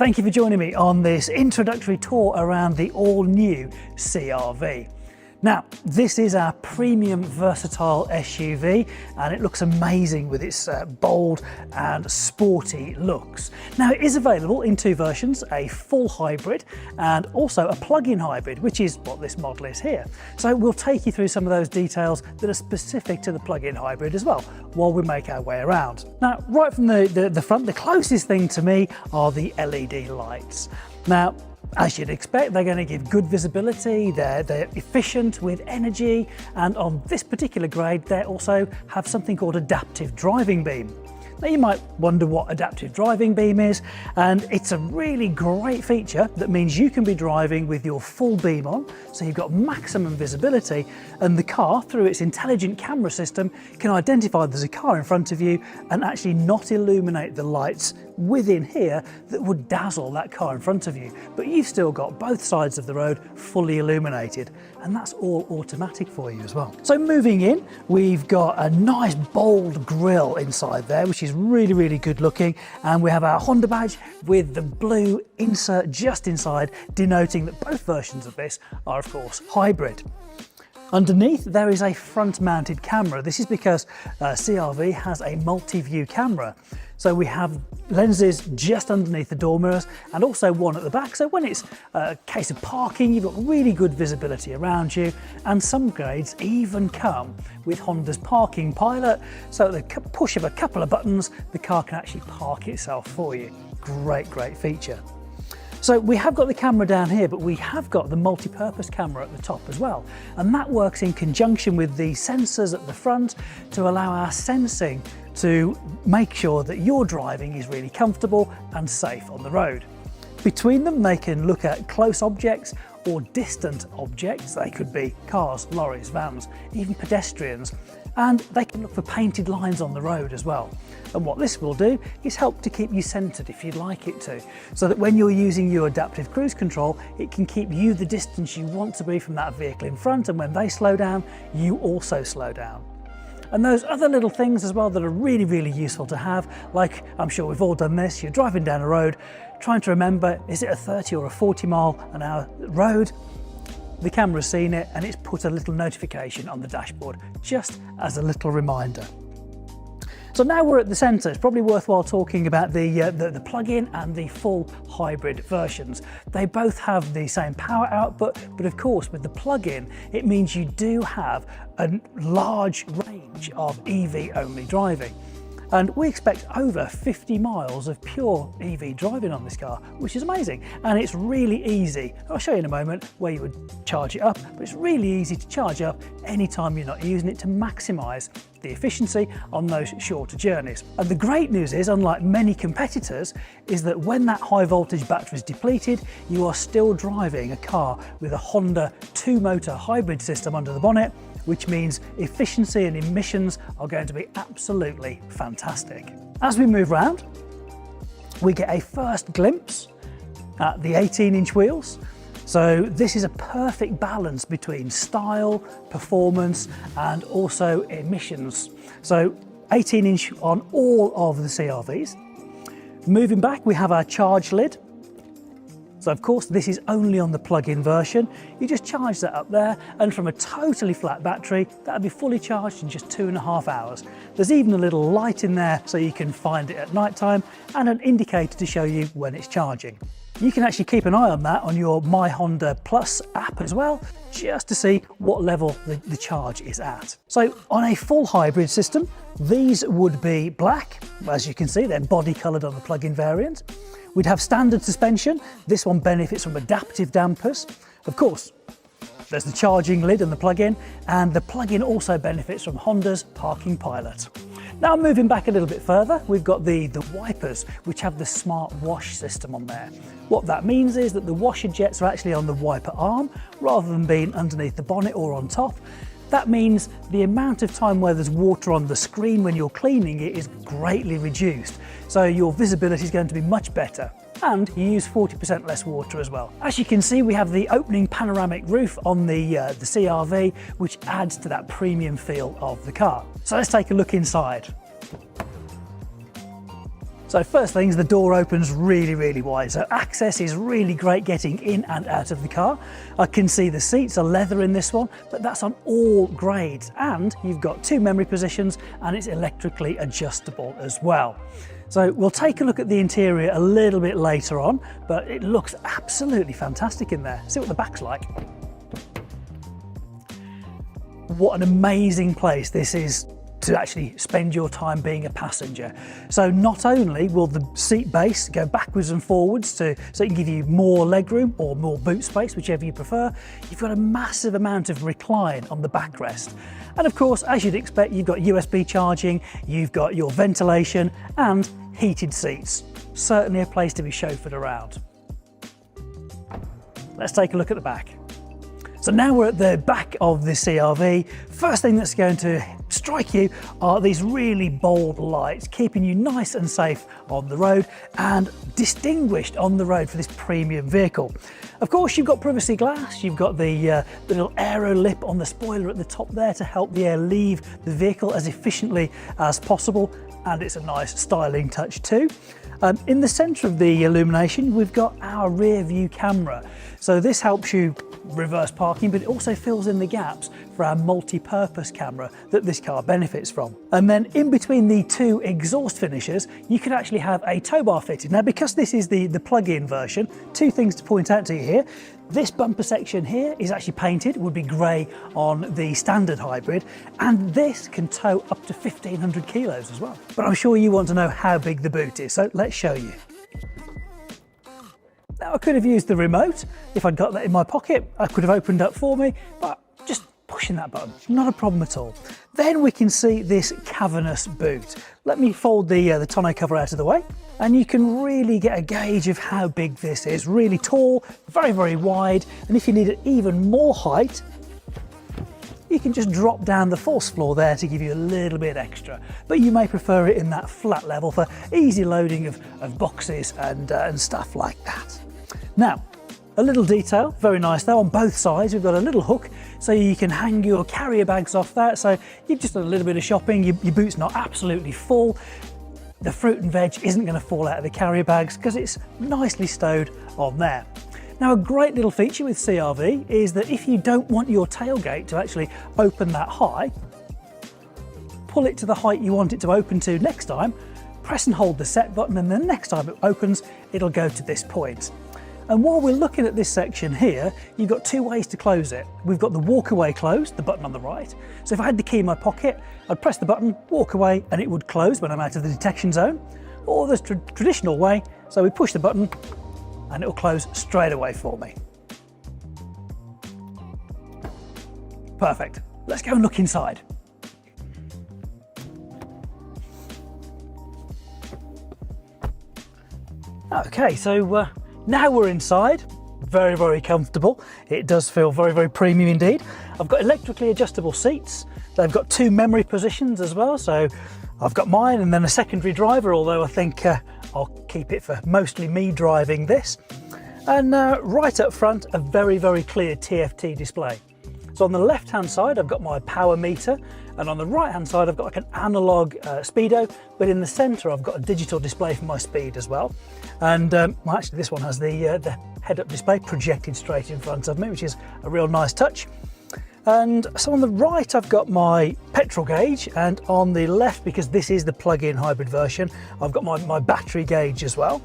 thank you for joining me on this introductory tour around the all-new CR-V. Now, this is our premium versatile SUV and it looks amazing with its bold and sporty looks. Now, it is available in two versions, a full hybrid and also a plug-in hybrid, which is what this model is here. So we'll take you through some of those details that are specific to the plug-in hybrid as well, while we make our way around. Now, right from the front, the closest thing to me are the LED lights. Now, as you'd expect, they're going to give good visibility, they're efficient with energy, and on this particular grade they also have something called adaptive driving beam. Now you might wonder what adaptive driving beam is, and it's a really great feature that means you can be driving with your full beam on, so you've got maximum visibility, and the car, through its intelligent camera system, can identify there's a car in front of you and actually not illuminate the lights within here that would dazzle that car in front of you. But you've still got both sides of the road fully illuminated, and that's all automatic for you as well. So moving in, we've got a nice bold grille inside there, which is really good looking, and we have our Honda badge with the blue insert just inside, denoting that both versions of this are of course hybrid. Underneath there is a front mounted camera. This is because CR-V has a multi-view camera. So we have lenses just underneath the door mirrors and also one at the back. So when it's a case of parking, you've got really good visibility around you, and some grades even come with Honda's parking pilot. So at the push of a couple of buttons, the car can actually park itself for you. Great feature. So we have got the camera down here, but we have got the multi-purpose camera at the top as well. And that works in conjunction with the sensors at the front to allow our sensing to make sure that your driving is really comfortable and safe on the road. Between them, they can look at close objects or distant objects. They could be cars, lorries, vans, even pedestrians. And they can look for painted lines on the road as well. And what this will do is help to keep you centered if you'd like it to, so that when you're using your adaptive cruise control, it can keep you the distance you want to be from that vehicle in front, and when they slow down, you also slow down. And those other little things as well that are really useful to have, like, I'm sure we've all done this, you're driving down a road, trying to remember, is it a 30 or a 40 mile an hour road? The camera's seen it and it's put a little notification on the dashboard, just as a little reminder. So now we're at the centre, it's probably worthwhile talking about the plug-in and the full hybrid versions. They both have the same power output, but of course with the plug-in, it means you do have a large range of EV-only driving. And we expect over 50 miles of pure EV driving on this car, which is amazing. And it's really easy. I'll show you in a moment where you would charge it up, but it's really easy to charge up anytime you're not using it to maximise the efficiency on those shorter journeys. And the great news is, unlike many competitors, is that when that high voltage battery is depleted, you are still driving a car with a Honda 2-motor hybrid system under the bonnet, which means efficiency and emissions are going to be absolutely fantastic. As we move around, we get a first glimpse at the 18-inch wheels. So this is a perfect balance between style, performance, and also emissions. So 18-inch on all of the CR-Vs. Moving back, we have our charge lid. So of course this is only on the plug-in version. You just charge that up there, and from a totally flat battery, that'll be fully charged in just 2.5 hours. There's even a little light in there so you can find it at night time, and an indicator to show you when it's charging. You can actually keep an eye on that on your My Honda Plus app as well, just to see what level the charge is at. So on a full hybrid system, these would be black. As you can see, they're body coloured on the plug-in variant. We'd have standard suspension. This one benefits from adaptive dampers. Of course, there's the charging lid and the plug-in, and the plug-in also benefits from Honda's parking pilot. Now moving back a little bit further, we've got the wipers, which have the smart wash system on there. What that means is that the washer jets are actually on the wiper arm rather than being underneath the bonnet or on top. That means the amount of time where there's water on the screen when you're cleaning it is greatly reduced. So your visibility is going to be much better. And you use 40% less water as well. As you can see, we have the opening panoramic roof on the CR-V, which adds to that premium feel of the car. So let's take a look inside. So first things, the door opens really wide, so access is really great getting in and out of the car. I can see the seats are leather in this one, but that's on all grades, and you've got 2 memory positions and it's electrically adjustable as well. So we'll take a look at the interior a little bit later on, but it looks absolutely fantastic in there. See what the back's like. What an amazing place this is to actually spend your time being a passenger. So not only will the seat base go backwards and forwards so it can give you more legroom or more boot space, whichever you prefer, you've got a massive amount of recline on the backrest. And of course, as you'd expect, you've got USB charging, you've got your ventilation and heated seats. Certainly a place to be chauffeured around. Let's take a look at the back. So now we're at the back of the CR-V. First thing that's going to strike you are these really bold lights, keeping you nice and safe on the road and distinguished on the road for this premium vehicle. Of course, you've got privacy glass, you've got the little aero lip on the spoiler at the top there to help the air leave the vehicle as efficiently as possible, and it's a nice styling touch too. In the centre of the illumination, we've got our rear view camera. So this helps you reverse parking, but it also fills in the gaps for our multi-purpose camera that this car benefits from. And then in between the 2 exhaust finishers, you can actually have a tow bar fitted. Now, because this is the plug-in version, 2 things to point out to you here. This bumper section here is actually painted, it would be grey on the standard hybrid, and this can tow up to 1,500 kilos as well. But I'm sure you want to know how big the boot is, so let's show you. Now, I could have used the remote. If I'd got that in my pocket, I could have opened up for me, but just pushing that button, not a problem at all. Then we can see this cavernous boot. Let me fold the tonneau cover out of the way, and you can really get a gauge of how big this is. Really tall, very wide, and if you need even more height, you can just drop down the false floor there to give you a little bit extra, but you may prefer it in that flat level for easy loading of boxes and stuff like that. Now, a little detail, very nice though, on both sides we've got a little hook so you can hang your carrier bags off that, so you've just done a little bit of shopping, your boot's not absolutely full, the fruit and veg isn't going to fall out of the carrier bags because it's nicely stowed on there. Now, a great little feature with CR-V is that if you don't want your tailgate to actually open that high, pull it to the height you want it to open to next time, press and hold the set button, and the next time it opens, it'll go to this point. And while we're looking at this section here, you've got 2 ways to close it. We've got the walk away close, the button on the right. So if I had the key in my pocket, I'd press the button, walk away, and it would close when I'm out of the detection zone. Or the traditional way, so we push the button and it will close straight away for me. Perfect. Let's go and look inside. Okay, so now we're inside. Very comfortable. It does feel very premium indeed. I've got electrically adjustable seats. They've got 2 memory positions as well, so I've got mine and then a secondary driver, although I think I'll keep it for mostly me driving this. And right up front, a very clear TFT display. So on the left hand side, I've got my power meter, and on the right hand side, I've got like an analog speedo, but in the center, I've got a digital display for my speed as well. And well, actually this one has the head-up display projected straight in front of me, which is a real nice touch. And so on the right, I've got my petrol gauge, and on the left, because this is the plug-in hybrid version, I've got my battery gauge as well.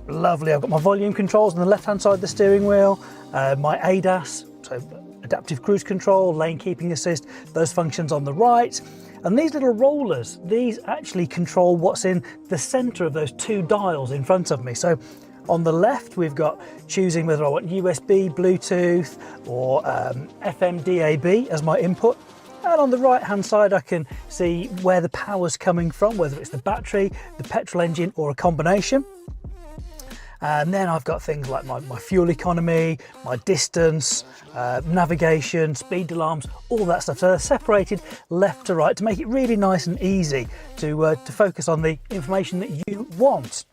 Lovely, I've got my volume controls on the left-hand side of the steering wheel, my ADAS, so adaptive cruise control, lane keeping assist, those functions on the right. And these little rollers, these actually control what's in the center of those 2 dials in front of me. So on the left, we've got choosing whether I want USB, Bluetooth, or FM DAB as my input. And on the right hand side, I can see where the power's coming from, whether it's the battery, the petrol engine, or a combination. And then I've got things like my fuel economy, my distance, navigation, speed alarms, all that stuff. So they're separated left to right to make it really nice and easy to focus on the information that you want.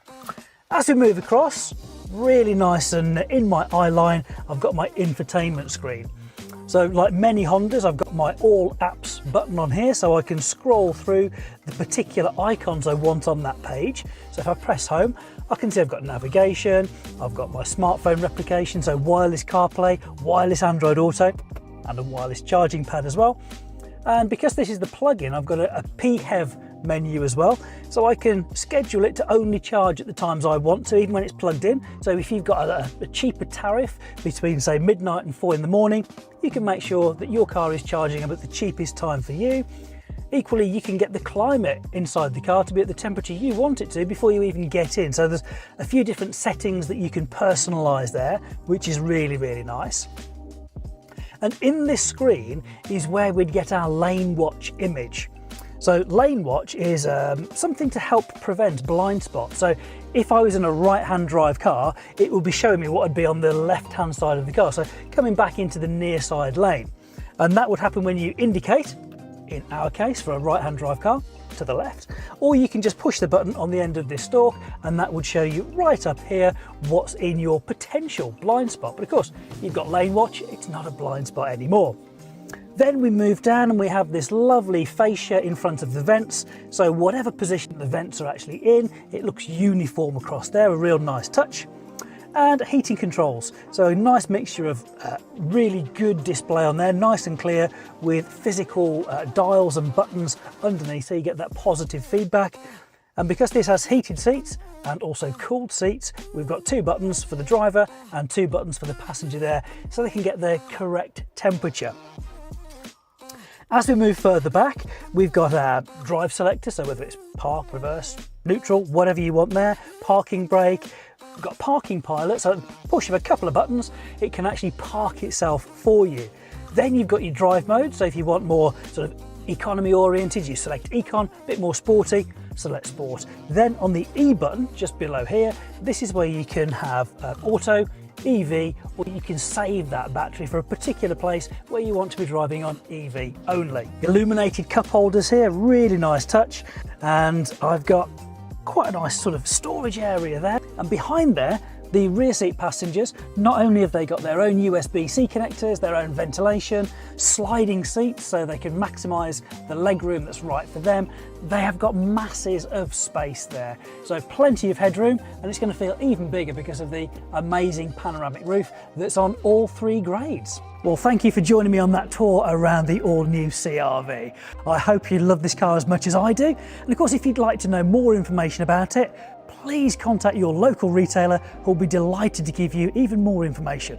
As we move across, really nice and in my eye line, I've got my infotainment screen. So like many Hondas, I've got my all apps button on here so I can scroll through the particular icons I want on that page. So if I press home, I can see I've got navigation, I've got my smartphone replication, so wireless CarPlay, wireless Android Auto, and a wireless charging pad as well. And because this is the plug-in, I've got a PHEV menu as well, so I can schedule it to only charge at the times I want to, even when it's plugged in. So if you've got a cheaper tariff between say midnight and 4 in the morning, you can make sure that your car is charging at the cheapest time for you. Equally, you can get the climate inside the car to be at the temperature you want it to before you even get in. So there's a few different settings that you can personalize there, which is really, really nice. And in this screen is where we'd get our lane watch image. So lane watch is something to help prevent blind spot. So if I was in a right-hand drive car, it will be showing me what would be on the left-hand side of the car. So coming back into the near side lane. And that would happen when you indicate, in our case, for a right-hand drive car, to the left. Or you can just push the button on the end of this stalk and that would show you right up here what's in your potential blind spot. But of course, you've got lane watch, it's not a blind spot anymore. Then we move down and we have this lovely fascia in front of the vents. So whatever position the vents are actually in, it looks uniform across there, a real nice touch. And heating controls. So a nice mixture of really good display on there, nice and clear with physical dials and buttons underneath, so you get that positive feedback. And because this has heated seats and also cooled seats, we've got 2 buttons for the driver and 2 buttons for the passenger there, so they can get their correct temperature. As we move further back, we've got our drive selector, so whether it's park, reverse, neutral, whatever you want there, parking brake. We've got parking pilot, so push of a couple of buttons, it can actually park itself for you. Then you've got your drive mode, so if you want more sort of economy oriented, you select Econ, a bit more sporty, select Sport. Then on the E button, just below here, this is where you can have Auto, EV, or you can save that battery for a particular place where you want to be driving on EV only. Illuminated cup holders here, really nice touch, and I've got quite a nice sort of storage area there. And behind there, the rear seat passengers, not only have they got their own USB-C connectors, their own ventilation, sliding seats so they can maximise the legroom that's right for them, they have got masses of space there. So plenty of headroom, and it's going to feel even bigger because of the amazing panoramic roof that's on all 3 grades. Well, thank you for joining me on that tour around the all-new CR-V. I hope you love this car as much as I do. And of course, if you'd like to know more information about it, please contact your local retailer who'll be delighted to give you even more information.